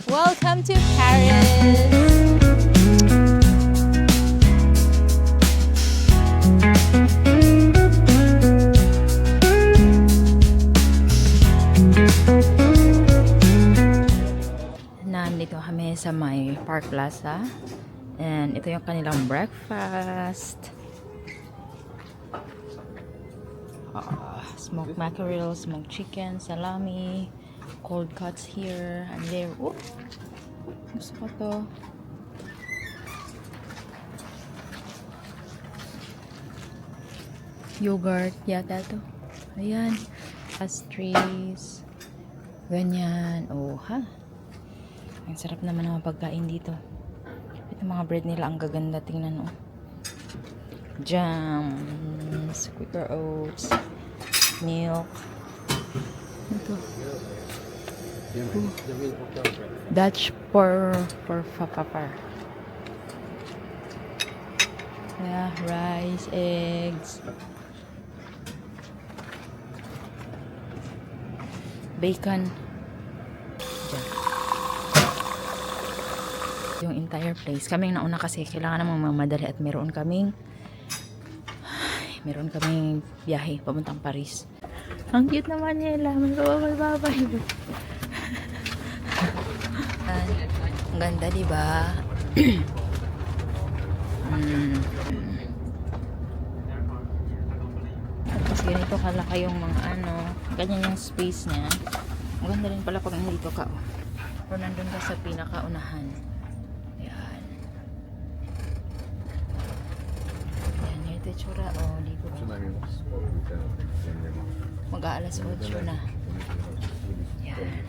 Welcome to Paris! Nandito kami sa may Park Plaza. And ito yung kanilang breakfast. Smoked mackerel, smoked chicken, salami, cold cuts here and there. Oh, gusto ko to. Yogurt yata to. Ayan. Pastries. Ganyan. Oh, ha. Ang sarap naman ng mga pagkain dito. Ito mga bread nila. Ang gaganda. Tingnan, oh. Jam. Quaker oats. Milk. Ito. Dutch for papapar. Yeah, rice, eggs. Bacon. Diyan. Yung entire place. Kaming nauna kasi kailangan namang mamadali at meron kaming biyahe papuntang Paris. Ang cute naman nila. Babay. Ang ganda, diba? Tapos ganito kalaki yung mga ganyan yung space niya. Ang ganda rin pala pag nandito ka. O nandun ka sa pinakaunahan. Ayan. Ayan yung itsura. O, dito. Mag-aalas 8 na. Ayan.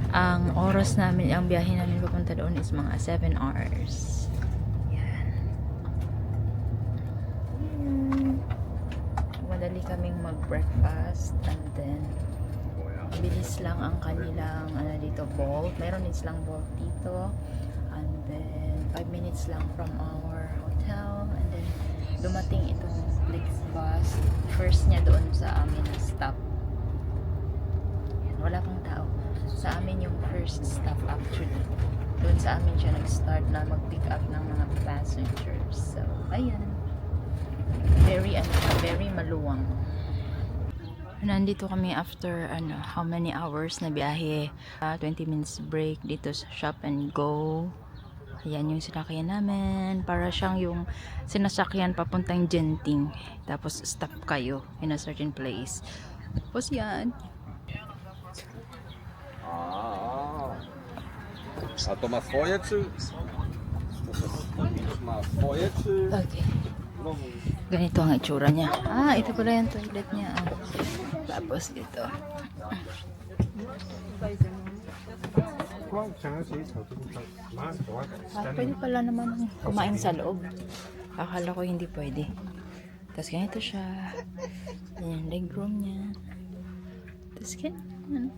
Ang oras namin, ang biyahe namin papunta doon is mga 7 hours. Ayan. Madali kaming mag-breakfast and then bilis lang ang kanilang dito Bolt. Meron din silang Bolt dito and then 5 minutes lang from our hotel and then dumating itong Flixbus. First niya doon sa amin na stop. Ayan, wala pang tao. Sa amin yung first stop actually. Doon sa amin siya nag-start na mag-pick up ng mga passengers. So, ayan. Very maluwang. Nandito kami after how many hours na biyahe. 20 minutes break dito sa Shop and Go. Ayan yung sinakyan namin. Para siyang yung sinasakyan papuntang Genting. Tapos stop kayo in a certain place. Tapos yan. Okay. Ganito ang itsura niya. Ito pala yung toilet niya. Tapos ito. Pwede pala naman kumain sa loob. Akala ko hindi pwede. Tapos ganito siya. Yan, leg room niya. Tapos ganyan.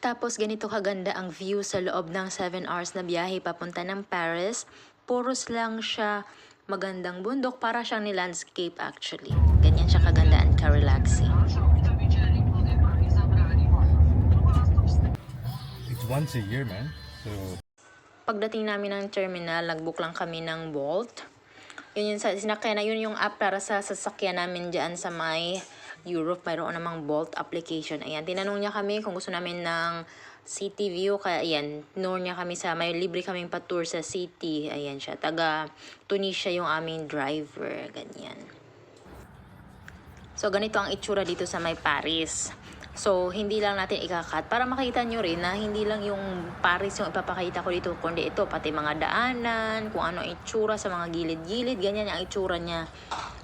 Tapos ganito kaganda ang view sa loob ng 7 hours na biyahe papunta ng Paris. Puros lang siya magandang bundok, para siyang ni landscape actually. Ganyan siya kaganda and ka-relaxing. It's once a year, man. So Pagdating namin ng terminal, nag-book lang kami ng Bolt. Yun yung sinakyan na, yun yung app para sa sasakyan namin dyan sa may Europe. Mayroon namang Bolt application. Ayan, tinanong niya kami kung gusto namin ng city view. Kaya ayan, noon niya kami may libre kaming pa-tour sa city. Ayan siya, taga Tunisia yung aming driver. Ganyan. So, ganito ang itsura dito sa may Paris. So, hindi lang natin ikakat para makita nyo rin na hindi lang yung Paris yung ipapakita ko dito, kundi ito, pati mga daanan, kung ano itsura sa mga gilid-gilid, ganyan yung itsura niya.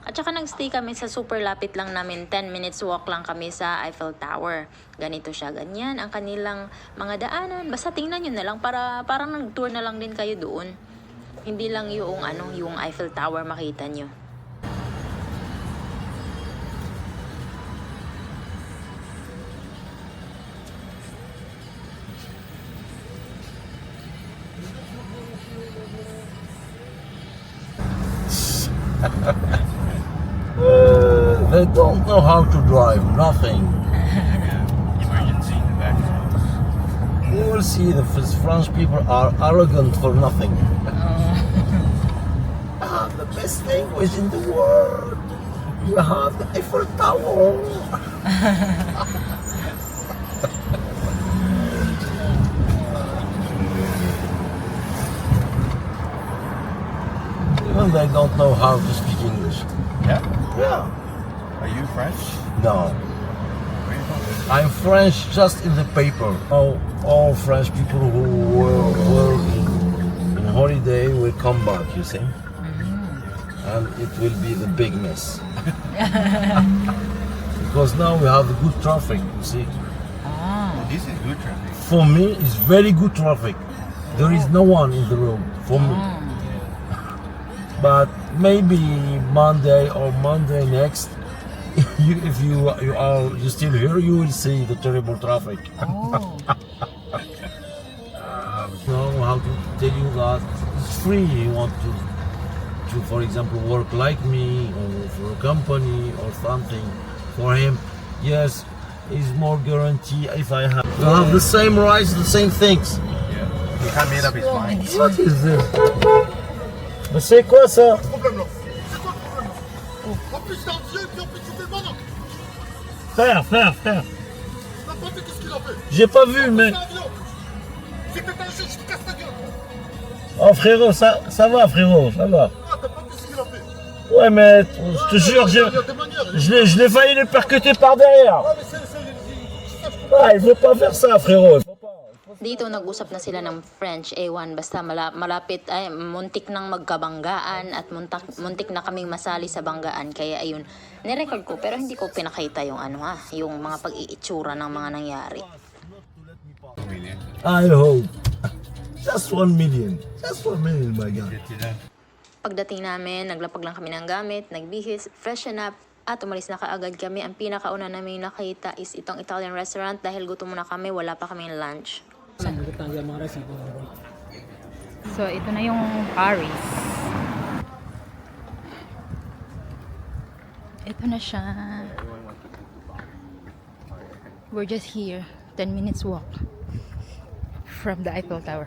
At saka nag-stay kami sa super lapit lang namin, 10 minutes walk lang kami sa Eiffel Tower. Ganito siya, ganyan ang kanilang mga daanan. Basta tingnan nyo na lang, parang nag-tour na lang din kayo doon. Hindi lang yung yung Eiffel Tower makita nyo. I don't know how to drive, nothing. Emergency in the back. You will see the French people are arrogant for nothing. The best language in the world. You have the Eiffel Tower. Even they don't know how to speak English. Yeah? Yeah. Are you French? No. Where are you from? I'm French just in the paper. All French people who work in holiday will come back, you see? And it will be the big mess. Because now we have good traffic, you see? Ah. Oh, this is good traffic. For me, it's very good traffic. There is no one in the road for me. But maybe Monday or Monday next, if you are still here, you will see the terrible traffic. Oh. Know how to tell you that it's free. You want to, for example, work like me or for a company or something. For him, yes, it's more guarantee if I have. You have the same rights, the same things. Yeah. He can't make up his mind. What is this? Mais c'est quoi ça? Problème là. C'est quoi le problème là? En plus t'es un vieux et puis en plus tu fais le malin. Frère. T'as pas vu qu'est-ce qu'il a fait? J'ai pas vu, mais. C'est un vieux en plus. C'est que t'es un juge, je te casse ta gueule. Oh frérot, ça va frérot, ça va. Ah, t'as pas vu ce qu'il a fait? Ouais, mais je te jure, Il y a des manières. je l'ai failli le percuter par derrière. Ah, mais c'est Ah, il faut pas faire ça, frérot. Dito nag-usap na sila ng French, ewan, basta malapit, ay muntik nang magkabanggaan at muntik na kaming masali sa banggaan. Kaya ayun, nirecord ko pero hindi ko pinakita yung yung mga pag-iitsura ng mga nangyari. Million. I hope. Just 1 million. Just 1 million, my God. Pagdating namin, naglapag lang kami ng gamit, nagbihis, freshen up, at umalis na kaagad kami. Ang pinakauna namin nakita is itong Italian restaurant dahil gutom na kami, wala pa kaming lunch. So, ito na yung Paris. Ito na siya. We're just here. 10 minutes walk from the Eiffel Tower.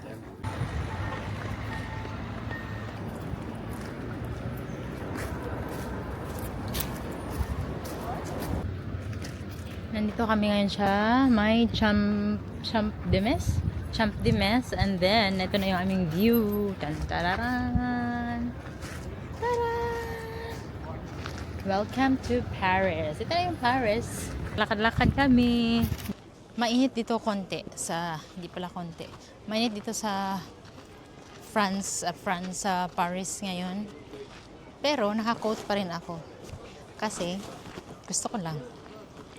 Nandito kami ngayon siya. May Champ de Metz. And then, ito na yung aming view. Tararan. Taran! Welcome to Paris. Ito na yung Paris. Lakad-lakad kami. Mainit dito konti. Hindi pala konti. Mainit dito sa Paris ngayon. Pero, naka-coat pa rin ako. Kasi, gusto ko lang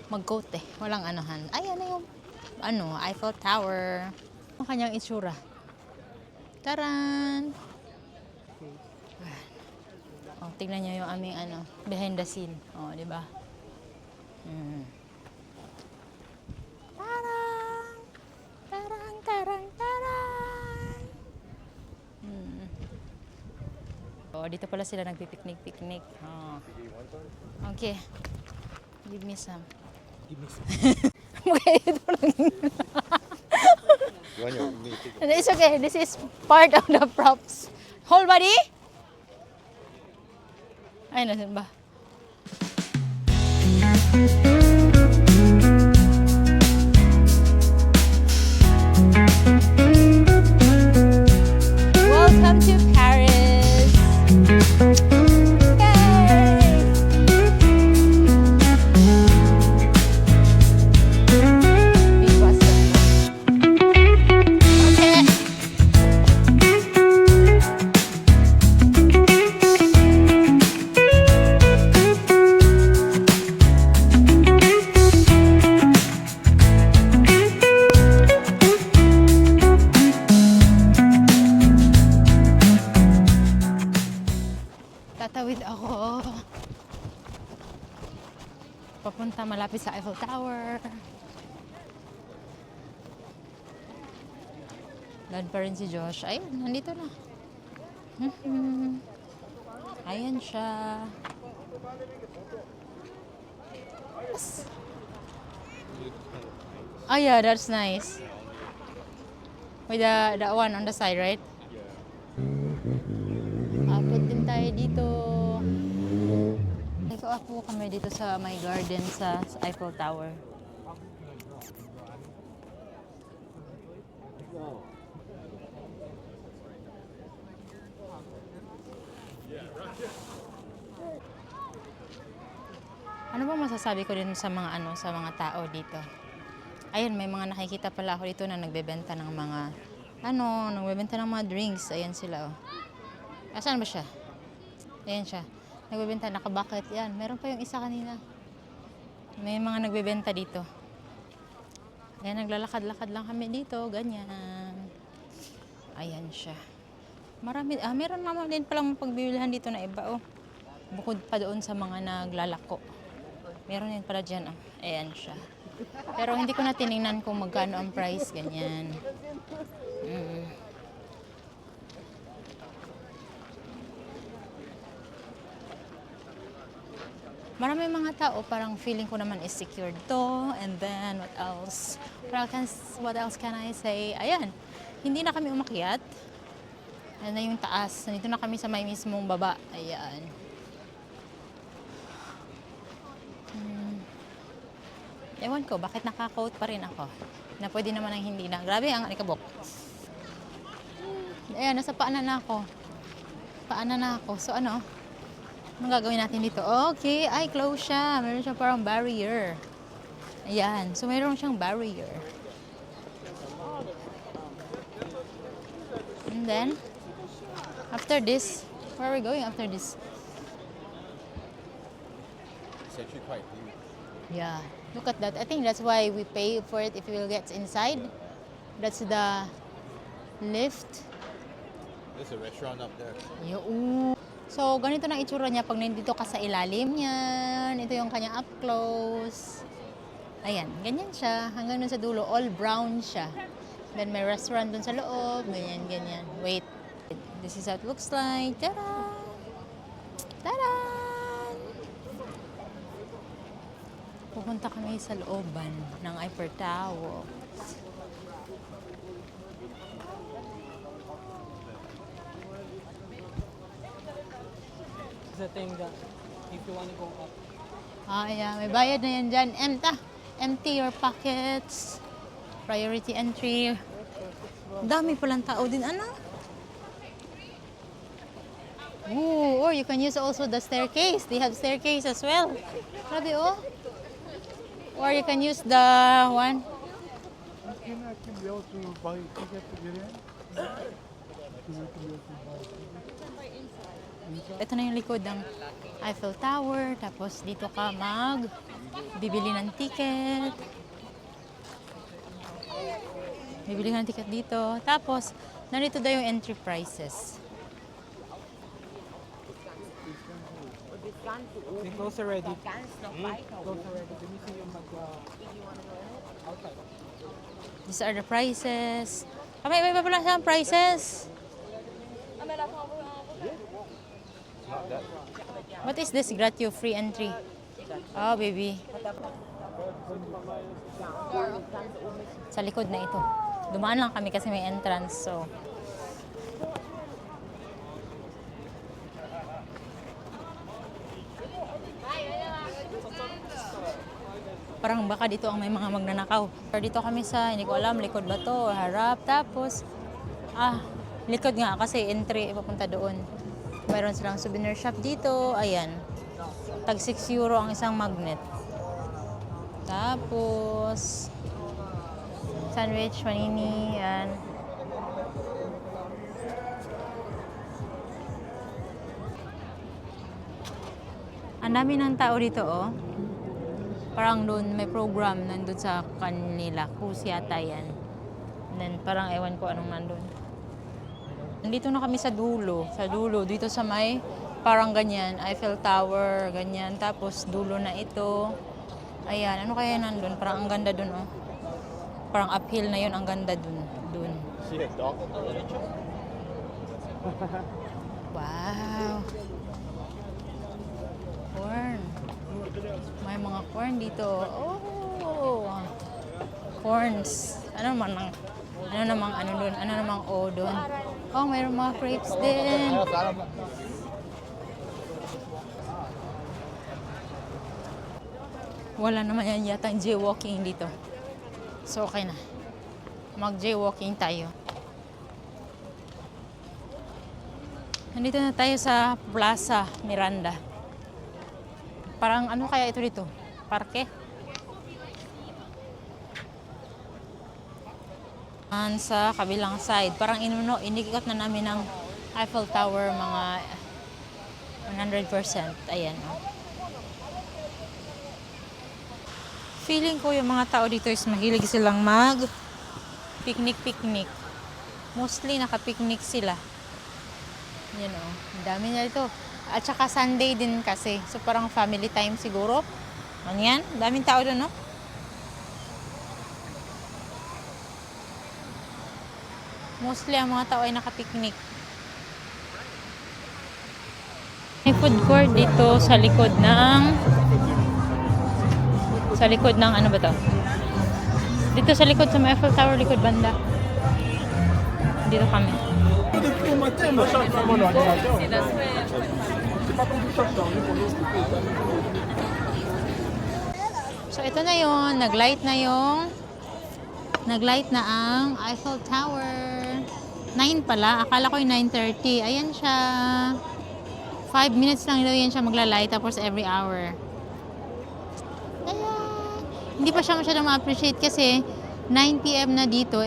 mag-coat eh. Walang anuhan. Ayan na yung Eiffel Tower. Ang kanyang itsura. Taran! Oh, tingnan niyo yung aming behind the scene. Oh, di ba? Tarang! Tarang, tarang, tarang! Oh, dito pala sila nagpipiknik-piknik. Oh. Okay. Give me some. Okay, ito lang. It's okay. This is part of the props. Whole body? Ay, nasan ba? Welcome to Paris. Yay! Big Boston. Okay. Tatawid ako. Papunta malapit sa Eiffel Tower. Lad pa rin si Josh. Ayun, nandito na. Ayan siya. Oh yeah, that's nice. With the one on the side, right? Abot din tayo dito. Ako kami dito sa my garden sa Eiffel Tower. Ano ba masasabi ko din sa mga sa mga tao dito? Ayun, may mga nakikita pala ako dito na nagbebenta ng mga nagbebenta ng mga drinks. Ayan sila, oh. Asan ba siya? Ayan siya. Nagbebenta, naka-bucket yan. Meron pa yung isa kanina. May mga nagbebenta dito. Ayan, naglalakad-lakad lang kami dito. Ganyan. Ayan siya. Marami, meron naman din palang pagbibilihan dito na iba, oh. Bukod pa doon sa mga naglalako. Meron din pala dyan, oh. Ayan siya. Pero hindi ko na tinignan kung magkano ang price. Ganyan. Marami mga tao, parang feeling ko naman is secured to. And then, what else? What else can I say? Ayan, hindi na kami umakyat. Ayan na yung taas. Nandito na kami sa may mismong baba. Ayan. Ewan ko, bakit naka-coat pa rin ako? Na pwede naman ang hindi na. Grabe ang alikabok. Ayan, nasa paanan na ako. Paanan na ako. So ano? Anong gagawin natin dito? Okay, ay close siya. Meron siya parang barrier. Ayan. So meron siyang barrier. And then, after this, where are we going after this? It's actually quite huge. Yeah. Look at that. I think that's why we pay for it if we will get inside. That's the lift. There's a restaurant up there. Yung. So, ganito na itsura niya pag nandito ka sa ilalim niyan. Ito yung kanya up close. Ayan, ganyan siya. Hanggang dun sa dulo, all brown siya. Then may restaurant dun sa loob. Ganyan, ganyan. Wait. This is how it looks like. Ta-da! Ta-da! Pupunta kami sa looban ng Eiffel Tower. The thing that if you want to go up. Yeah, may bayad na yan dyan. Empty your pockets. Priority entry. Dami palang tao din, ano? Ooh, or you can use also the staircase. They have staircase as well. Grabe, oh. Or you can use the one. Can I be able to buy ticket to get in? Ito na yung likod ng Eiffel Tower. Tapos dito ka bibili ng ticket. Bibili ka ng ticket dito. Tapos, nandito daw yung entry prices. They close already. Close already. Let me see yung outside. These are the prices. May pala siyang prices. What is this? Gratio free entry. Oh, baby. Sa likod na ito. Dumaan lang kami kasi may entrance. So, parang baka dito ang may mga magnanakaw. Pero dito kami sa, hindi ko alam, likod ba to, harap. Tapos, likod nga kasi entry, papunta doon. Mayroon silang souvenir shop dito. Ayan. Tag 6 euro ang isang magnet. Tapos, sandwich, panini, yan. Ang dami ng tao dito, oh. Parang doon may program nandun sa kanila. Cruise yata yan. And then parang ewan ko anong nandun. Nandito na kami sa dulo. Sa dulo. Dito sa may parang ganyan. Eiffel Tower. Ganyan. Tapos dulo na ito. Ayan. Ano kaya nandun? Parang ang ganda dun, oh. Parang uphill na yun. Ang ganda dun. See a dog on the ledge? Wow. Corn. May mga corn dito. Oh! Corns. Ano namang O doon. Oh, mayroong mga crepes din. Wala naman yan yata ang jaywalking dito. So, okay na. Mag-jaywalking tayo. Nandito na tayo sa Plaza Miranda. Parang ano kaya ito dito? Parke? Sa kabilang side, parang inikot na namin ng Eiffel Tower mga 100%. Ayan. Oh. Feeling ko yung mga tao dito is mahilig silang picnic. Mostly naka-picnic sila. Yan o. Ang dami na ito. At saka Sunday din kasi. So parang family time siguro. Ano yan? Daming tao doon, no? Mostly ang mga tao ay naka-picnic. May food court dito sa likod ng ano ba to? Dito sa likod sa Eiffel Tower, likod banda. Dito kami. So ito na yun, naglight na ang Eiffel Tower. 9 pala, akala ko yung 9:30. Ayan siya. 5 minutes lang daw yan siya maglalight, tapos every hour. Ayan. Hindi pa siya masyadong ma-appreciate kasi 9 PM na dito,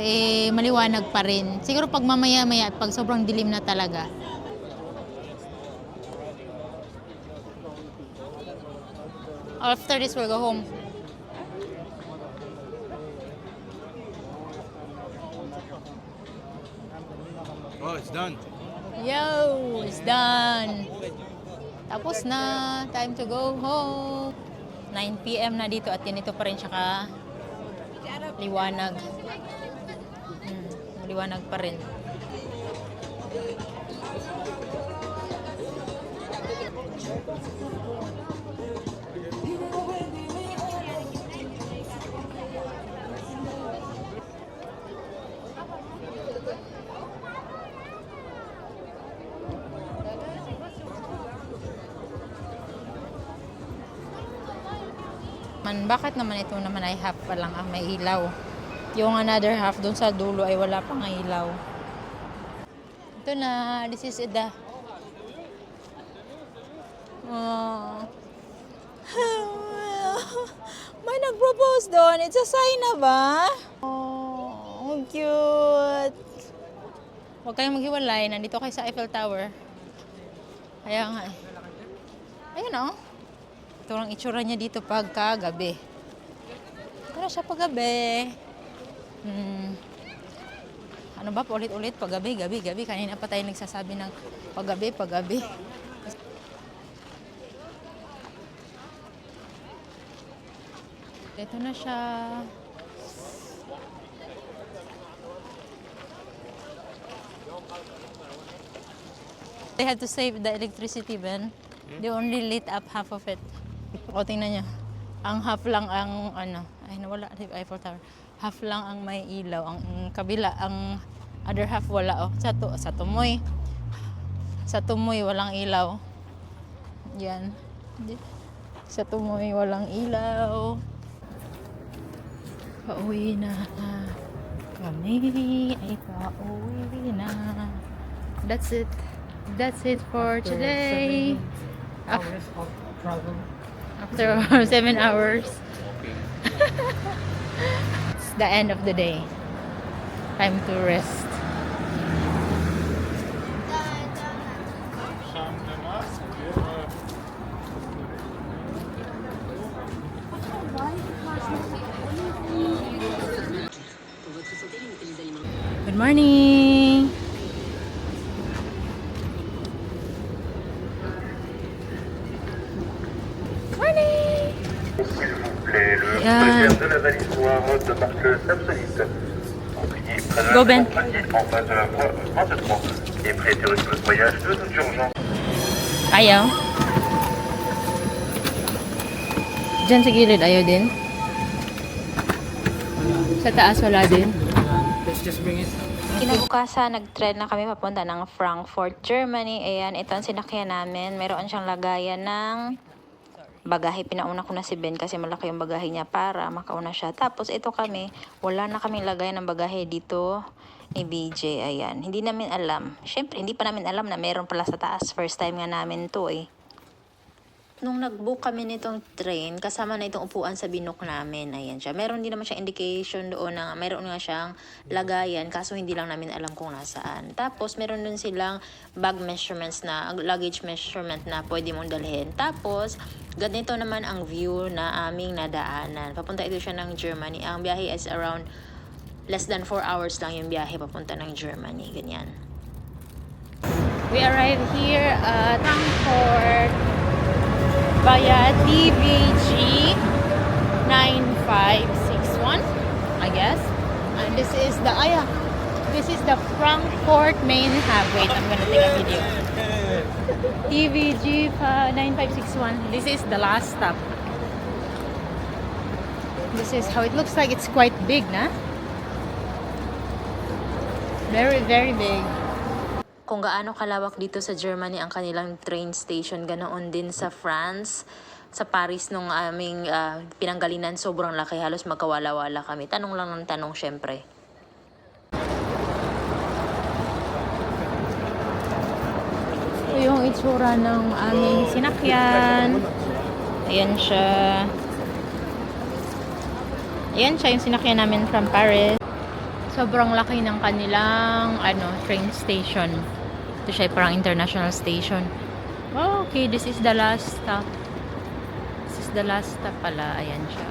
maliwanag pa rin. Siguro pag mamaya-maya at pag sobrang dilim na talaga. After this, we'll go home. Oh, it's done. Yo! It's done! Tapos na. Time to go home. 9 PM na dito at ganito pa rin siya ka liwanag. Liwanag pa rin. Bakit naman ito naman ay half pa lang ang may ilaw? Yung another half doon sa dulo ay wala pang ilaw. Ito na, this is it. Oh. May nag-propose doon. It's a sign na ba? Oh, cute. Huwag kayong maghiwalay. Nandito kayo sa Eiffel Tower. Kaya nga eh. Ayun oh. Ito lang itsura niya dito pagkagabi. Ito na siya paggabi. Ano ba? Paulit-ulit. Paggabi, gabi. Kanina pa tayo nagsasabi ng paggabi. Ito na siya. They had to save the electricity, Ben. They only lit up half of it. O, tingnan nyo. Ang half lang ang, ay nawala, Eiffel Tower. Half lang ang may ilaw. Ang kabila, ang other half wala. Sa tumoy. Sa tumoy, walang ilaw. Yan. Sa tumoy, walang ilaw. Pauwi na. Kami ay pauwi na. That's it. That's it for today. Hours of travel. After 7 hours. It's the end of the day. Time to rest. Good morning! Le de la valise noire de marque Samsonite. Oubliez, prenez Go, Ben. en face de la voie 23 et prêtez votre voyage de toute urgence. Ayaw. Diyan sa gilid, ayaw din. Sa taas, wala din. Let's just bring it. Kinabukasan, nag-tread na kami papunta ng Frankfurt, Germany. Ayan, ito ang sinakyan namin. Meron siyang lagayan ng bagahe. Pinauna ko na si Ben kasi malaki yung bagahe niya para makauna siya. Tapos ito kami, wala na kaming lagayan ng bagahe dito ni BJ. Ayan, hindi namin alam. Siyempre, hindi pa namin alam na meron pala sa taas. First time nga namin to eh. Nung nag-book kami nitong train, kasama na itong upuan sa binook namin. Ayan siya. Meron din naman siyang indication doon na meron nga siyang lagayan, kaso hindi lang namin alam kung nasaan. Tapos, meron din silang bag measurements na, luggage measurement na pwede mong dalhin. Tapos, ganito naman ang view na aming nadaanan. Papunta ito siya ng Germany. Ang biyahe is around less than 4 hours lang yung biyahe papunta ng Germany. Ganyan. We arrived here at Frankfurt via TVG 9561, I guess. And this is the Frankfurt main hub. Wait, I'm gonna take a video. TVG 9561. This is the last stop. This is how it looks like. It's quite big, na? Very, very big. Kung gaano kalawak dito sa Germany ang kanilang train station, ganoon din sa France, sa Paris nung aming pinanggalinan, sobrang laki, halos magkawala-wala kami. Tanong lang ng tanong, syempre. Ito yung itsura ng aming sinakyan. Ayan siya. Ayan siya yung sinakyan namin from Paris. Sobrang laki ng kanilang train station. Ito siya parang international station. Oh, okay, this is the last stop. This is the last stop pala. Ayan siya.